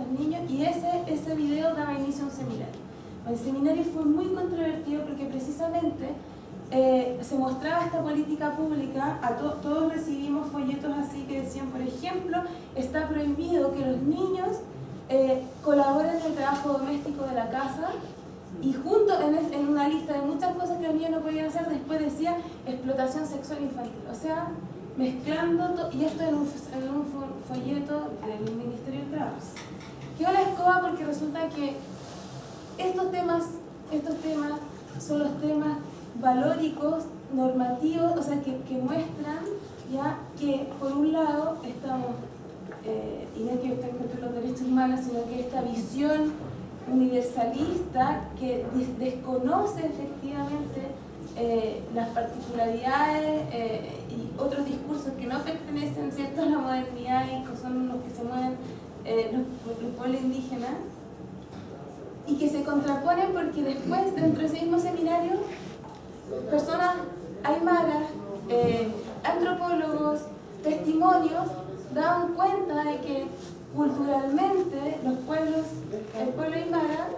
los niños, y ese video daba inicio a un seminario. El seminario fue muy controvertido porque precisamente se mostraba esta política pública, todos recibimos folletos así que decían, por ejemplo, está prohibido que los niños colaboren en el trabajo doméstico de la casa, y junto en una lista de muchas cosas que los niños no podían hacer, después decía explotación sexual infantil, o sea, mezclando y esto en un folleto del Ministerio del Trabajo. Quedó la escoba porque resulta que estos temas son los temas valóricos, normativos, o sea, que muestran ya que por un lado estamos, y no es que estén contra los derechos humanos, sino que esta visión universalista que desconoce efectivamente las particularidades y otros discursos que no pertenecen, ¿cierto?, a la modernidad y que son los que se mueven los pueblos indígenas, y que se contraponen porque después, dentro de ese mismo seminario, personas aymaras, antropólogos, testimonios, daban cuenta de que culturalmente el pueblo aymara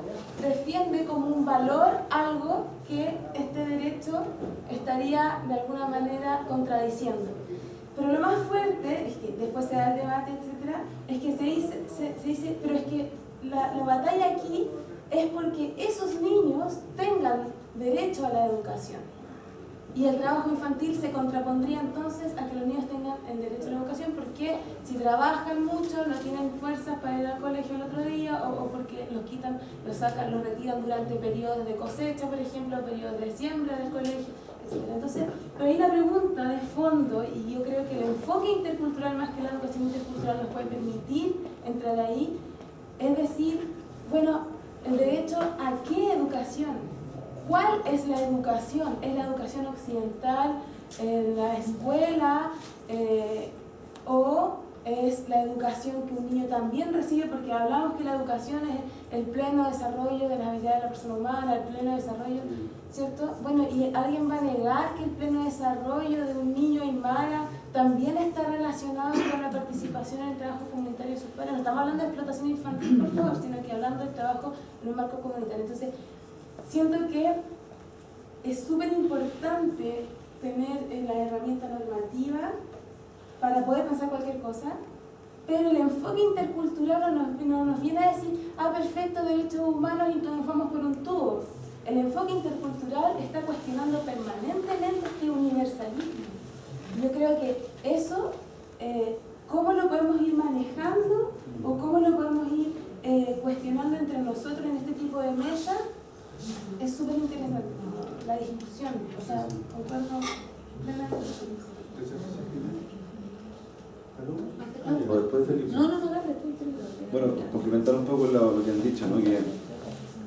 defiende como un valor algo que este derecho estaría de alguna manera contradiciendo. Pero lo más fuerte, es que después se da el debate, etcétera, es que se dice, pero es que la batalla aquí es porque esos niños tengan derecho a la educación. Y el trabajo infantil se contrapondría entonces a que los niños tengan el derecho a la educación, porque si trabajan mucho no tienen fuerzas para ir al colegio el otro día, o porque los retiran durante periodos de cosecha, por ejemplo, periodos de siembra del colegio, etc. Entonces, pero ahí la pregunta de fondo, y yo creo que el enfoque intercultural más que la educación intercultural nos puede permitir entrar ahí, es decir, bueno, el derecho a qué educación. ¿Cuál es la educación? ¿Es la educación occidental en la escuela o es la educación que un niño también recibe? Porque hablamos que la educación es el pleno desarrollo de las habilidades de la persona humana, el pleno desarrollo, ¿cierto? Bueno, ¿y alguien va a negar que el pleno desarrollo de un niño aymara también está relacionado con la participación en el trabajo comunitario de sus padres? No estamos hablando de explotación infantil, por favor, sino que hablando del trabajo en un marco comunitario. Entonces, siento que es súper importante tener la herramienta normativa para poder pensar cualquier cosa, pero el enfoque intercultural no nos viene a decir, perfecto, derechos humanos y nos vamos por un tubo. El enfoque intercultural está cuestionando permanentemente este universalismo. Yo creo que eso, ¿cómo lo podemos ir manejando o cómo lo podemos ir cuestionando entre nosotros en este tipo de mesa? Es súper interesante la discusión, o sea, concuerdo plenamente. No, dale, Bueno, complementar un poco lo que han dicho, ¿no? Que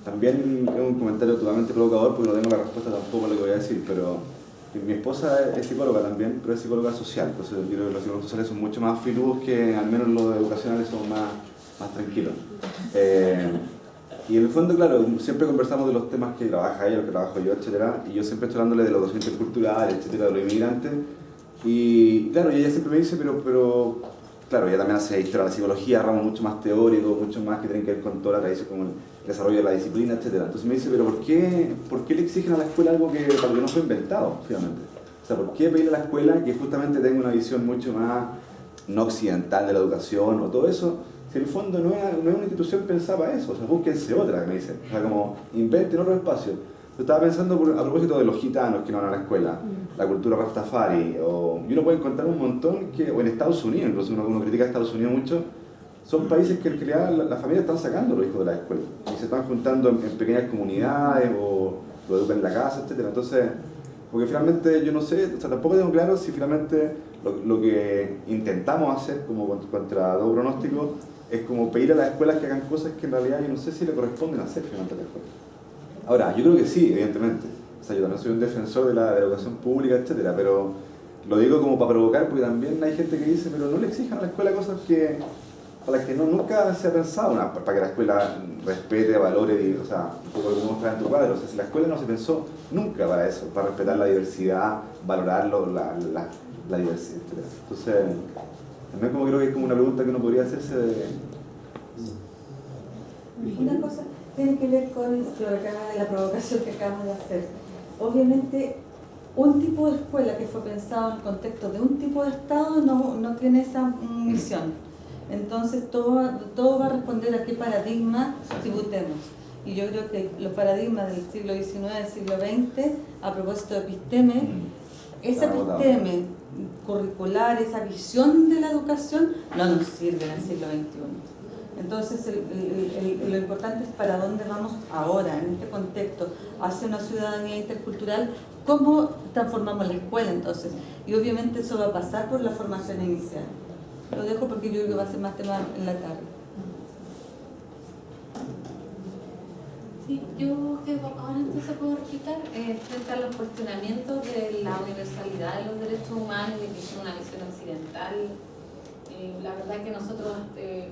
también es un comentario totalmente provocador porque no tengo la respuesta tampoco a lo que voy a decir, pero mi esposa es psicóloga también, pero es psicóloga social, entonces yo creo que los psicólogos sociales son mucho más filudos que al menos los educacionales son más tranquilos. Y en el fondo, claro, siempre conversamos de los temas que trabaja ella, los que trabajo yo, etcétera, y yo siempre estoy hablándole de la educación intercultural, etcétera, de los inmigrantes, y claro, y ella siempre me dice, pero claro, ella también hace historia de la psicología, ramos mucho más teóricos, mucho más que tienen que ver con toda la tradición, como el desarrollo de la disciplina, etcétera. Entonces me dice, pero ¿por qué le exigen a la escuela algo que para lo que no fue inventado, finalmente? O sea, ¿por qué pedirle a la escuela que justamente tenga una visión mucho más no occidental de la educación o todo eso? Si en el fondo no es una institución pensada para eso, o sea, búsquense otra, me dicen. O sea, como inventen otro espacio. Yo estaba pensando a propósito de los gitanos que no van a la escuela, la cultura Rastafari, y uno puede encontrar un montón o en Estados Unidos, incluso uno critica a Estados Unidos mucho, son países que en realidad las familias están sacando a los hijos de la escuela y se están juntando en pequeñas comunidades o lo educan en la casa, etc. Entonces, porque finalmente yo no sé, o sea, tampoco tengo claro si finalmente lo que intentamos hacer como contra todo pronóstico es como pedir a las escuelas que hagan cosas que en realidad yo no sé si le corresponden hacer finalmente a la escuela. Ahora, yo creo que sí, evidentemente. O sea, yo también soy un defensor de la educación pública, etcétera, pero lo digo como para provocar, porque también hay gente que dice, pero no le exijan a la escuela cosas para las que nunca se ha pensado, para que la escuela respete, valore, o sea, un poco como está en tu cuadro. O sea, si la escuela no se pensó nunca para eso, para respetar la diversidad, valorarlo, la diversidad, etcétera. Entonces, también como creo que es como una pregunta que uno podría hacerse de... cosa tiene que ver con la provocación que acabamos de hacer. Obviamente, un tipo de escuela que fue pensado en el contexto de un tipo de Estado no tiene esa misión. Entonces, todo va a responder a qué paradigma tributemos. Y yo creo que los paradigmas del siglo XIX, del siglo XX, a propósito de episteme, esa episteme curricular, esa visión de la educación, no nos sirve en el siglo XXI. Entonces, lo importante es para dónde vamos ahora, en este contexto, hacia una ciudadanía intercultural, cómo transformamos la escuela entonces. Y obviamente eso va a pasar por la formación inicial. Lo dejo porque yo creo que va a ser más tema en la tarde. Sí, yo creo que ahora entonces puedo explicar frente a los cuestionamientos de la universalidad de los derechos humanos y de que es una visión occidental. La verdad es que nosotros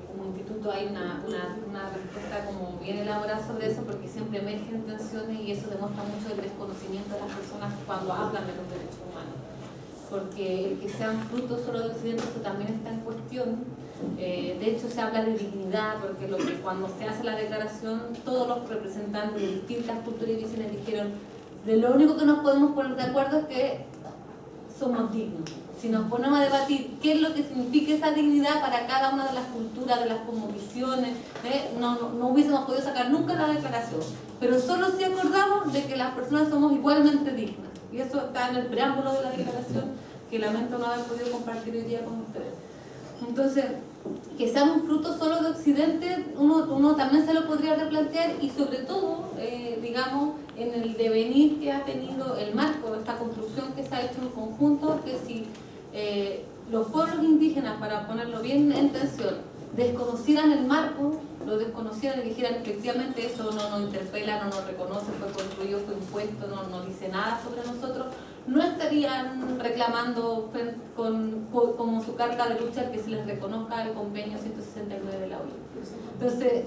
como instituto hay una respuesta como bien elaborada sobre eso, porque siempre emergen tensiones y eso demuestra mucho el desconocimiento de las personas cuando hablan de los derechos humanos, porque el que sean frutos solo de Occidente, eso también está en cuestión. De hecho se habla de dignidad, porque cuando se hace la declaración, todos los representantes de distintas culturas y visiones dijeron de lo único que nos podemos poner de acuerdo es que somos dignos. Si nos ponemos a debatir qué es lo que significa esa dignidad para cada una de las culturas, de las cosmovisiones, no hubiésemos podido sacar nunca la declaración, pero solo si acordamos de que las personas somos igualmente dignas, y eso está en el preámbulo de la declaración, que lamento no haber podido compartir hoy día con ustedes. Entonces, que sea un fruto solo de Occidente, uno también se lo podría replantear, y sobre todo, digamos, en el devenir que ha tenido el marco, esta construcción que se ha hecho en conjunto, que si los pueblos indígenas, para ponerlo bien en tensión, desconocieran el marco, lo desconocieran y dijeran efectivamente eso no nos interpela, no nos reconoce, fue construido, fue impuesto, no dice nada sobre nosotros, no estarían reclamando como su carta de lucha que se les reconozca el convenio 169 de la ONU. Entonces,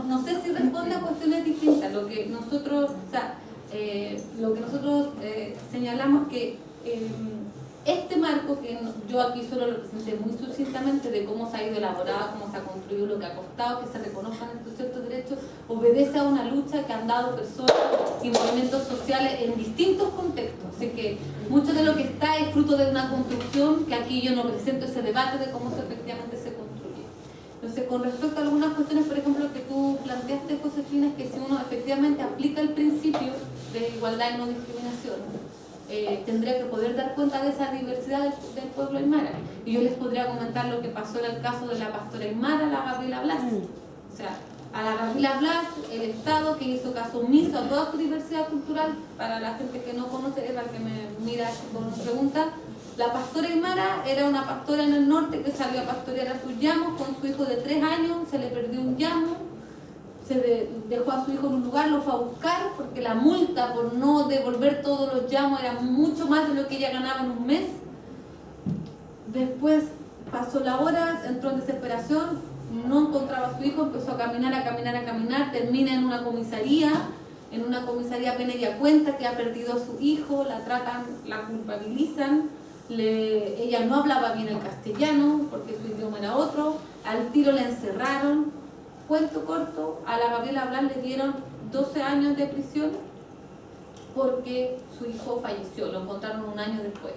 no sé si responde a cuestiones distintas. Lo que nosotros, señalamos que este marco, que yo aquí solo lo presenté muy sucintamente de cómo se ha ido elaborado, cómo se ha construido, lo que ha costado que se reconozcan estos ciertos derechos, obedece a una lucha que han dado personas y movimientos sociales en distintos contextos. Así que mucho de lo que está es fruto de una construcción que aquí yo no presento ese debate de cómo efectivamente se construye. Entonces, con respecto a algunas cuestiones, por ejemplo, que tú planteaste, Josefina, es que si uno efectivamente aplica el principio de igualdad y no discriminación, tendría que poder dar cuenta de esa diversidad del pueblo aymara. Y yo les podría comentar lo que pasó en el caso de la pastora aymara, la Gabriela Blas. O sea, a la Gabriela Blas, el Estado que hizo caso omiso a toda su diversidad cultural, para la gente que no conoce, es la que me mira con pregunta. La pastora aymara era una pastora en el norte que salió a pastorear a sus llamos con su hijo de 3 años, se le perdió un llamo. Dejó a su hijo en un lugar, lo fue a buscar porque la multa por no devolver todos los llamos era mucho más de lo que ella ganaba en un mes. Después pasó la hora, entró en desesperación, no encontraba a su hijo, empezó a caminar, termina en una comisaría pena ella cuenta que ha perdido a su hijo, la tratan, la culpabilizan, ella no hablaba bien el castellano porque su idioma era otro, al tiro la encerraron. Cuento corto, a la Gabriela Blas le dieron 12 años de prisión porque su hijo falleció, lo encontraron un año después.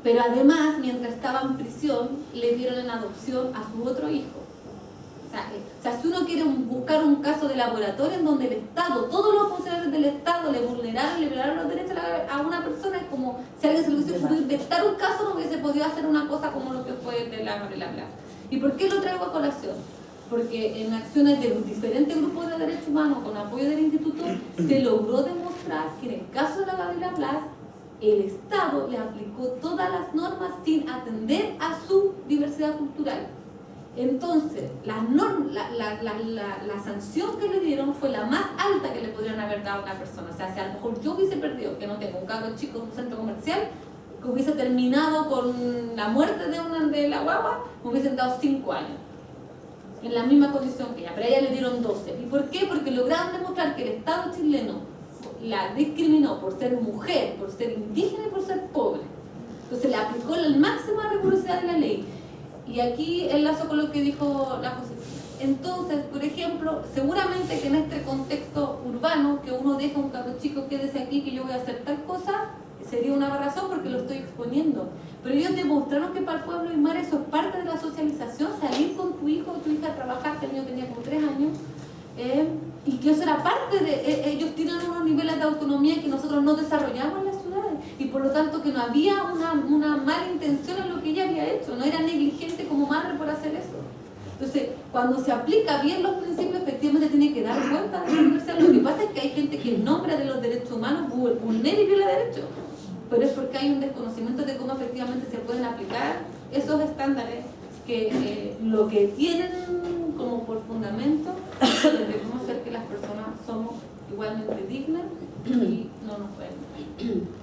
Pero además, mientras estaba en prisión, le dieron en adopción a su otro hijo. O sea, si uno quiere buscar un caso de laboratorio en donde el Estado, todos los funcionarios del Estado le violaron los derechos a una persona, es como si alguien se le hubiese podido inventar un caso, no hubiese podido hacer una cosa como lo que fue el de la Gabriela Blas. ¿Y por qué lo traigo a colación? Porque en acciones de diferentes grupos de derechos humanos con apoyo del instituto se logró demostrar que en el caso de la Gabriela Blas el Estado le aplicó todas las normas sin atender a su diversidad cultural. Entonces la sanción que le dieron fue la más alta que le podrían haber dado a una persona. O sea, si a lo mejor yo hubiese perdido, que no tengo un cargo chico en un centro comercial, que hubiese terminado con la muerte de la guagua, me hubiesen dado 5 años en la misma condición que ella, pero a ella le dieron 12. ¿Y por qué? Porque lograron demostrar que el Estado chileno la discriminó por ser mujer, por ser indígena y por ser pobre. Entonces le aplicó la máxima rigurosidad de la ley. Y aquí enlazo con lo que dijo la Josefina. Entonces, por ejemplo, seguramente que en este contexto urbano, que uno deja a un cabro chico, quédese aquí que yo voy a hacer tal cosa, sería una aberración porque lo estoy exponiendo. Pero ellos demostraron que para el pueblo aymara eso es parte de la socialización, salir con tu hijo o tu hija a trabajar, que el niño tenía como 3 años, y que eso era parte de... ellos tienen unos niveles de autonomía que nosotros no desarrollamos en las ciudades, y por lo tanto que no había una mala intención en lo que ella había hecho, no era negligente como madre por hacer eso. Entonces, cuando se aplica bien los principios, efectivamente tiene que dar cuenta de la universidad. Lo que pasa es que hay gente que en nombre de los derechos humanos vulnera y viola derechos, pero es porque hay un desconocimiento de cómo efectivamente se pueden aplicar esos estándares que lo que tienen como por fundamento es reconocer que las personas somos igualmente dignas y no nos pueden.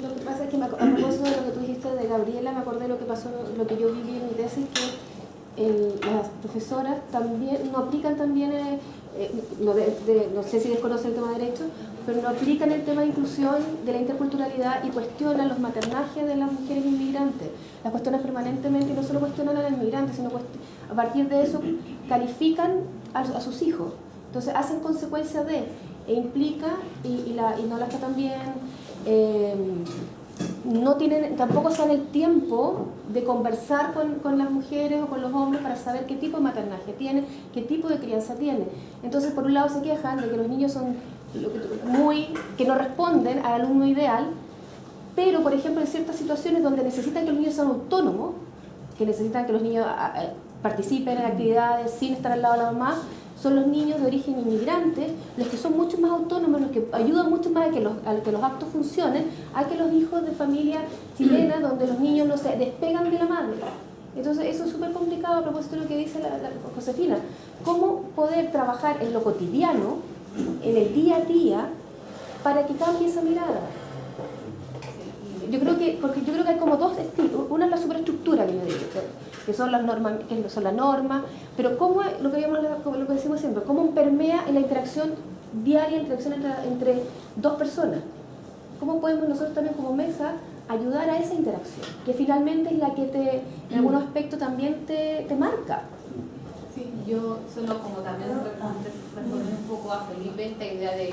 Lo que pasa es que a propósito de lo que tú dijiste de Gabriela, me acordé de lo que pasó, lo que yo viví en mi tesis, que las profesoras también no aplican también, no sé si desconocen el tema de derecho, pero no aplican el tema de inclusión, de la interculturalidad, y cuestionan los maternajes de las mujeres inmigrantes. Las cuestionan permanentemente, y no solo cuestionan a las inmigrantes, sino a partir de eso califican a sus hijos. Entonces hacen consecuencia de, e implica, y no las que también no tienen, tampoco se dan el tiempo de conversar con las mujeres o con los hombres para saber qué tipo de maternaje tienen, qué tipo de crianza tienen. Entonces, por un lado se quejan de que los niños son que no responden al alumno ideal, pero, por ejemplo, en ciertas situaciones donde necesitan que los niños sean autónomos, que necesitan que los niños participen en actividades sin estar al lado de la mamá, son los niños de origen inmigrante, los que son mucho más autónomos, los que ayudan mucho más a que los actos funcionen, a que los hijos de familia chilena, donde los niños no se despegan de la madre. Entonces eso es súper complicado a propósito de lo que dice la Josefina. ¿Cómo poder trabajar en lo cotidiano, en el día a día, para que cambie esa mirada? Porque yo creo que hay como dos estilos. Una es la superestructura que yo digo, que son las normas, pero cómo lo que decimos siempre, cómo permea en la interacción diaria, interacción entre dos personas. ¿Cómo podemos nosotros también como mesa ayudar a esa interacción? Que finalmente es la que en algún aspecto también te marca. Sí, yo solo como también responder un poco a Felipe esta idea de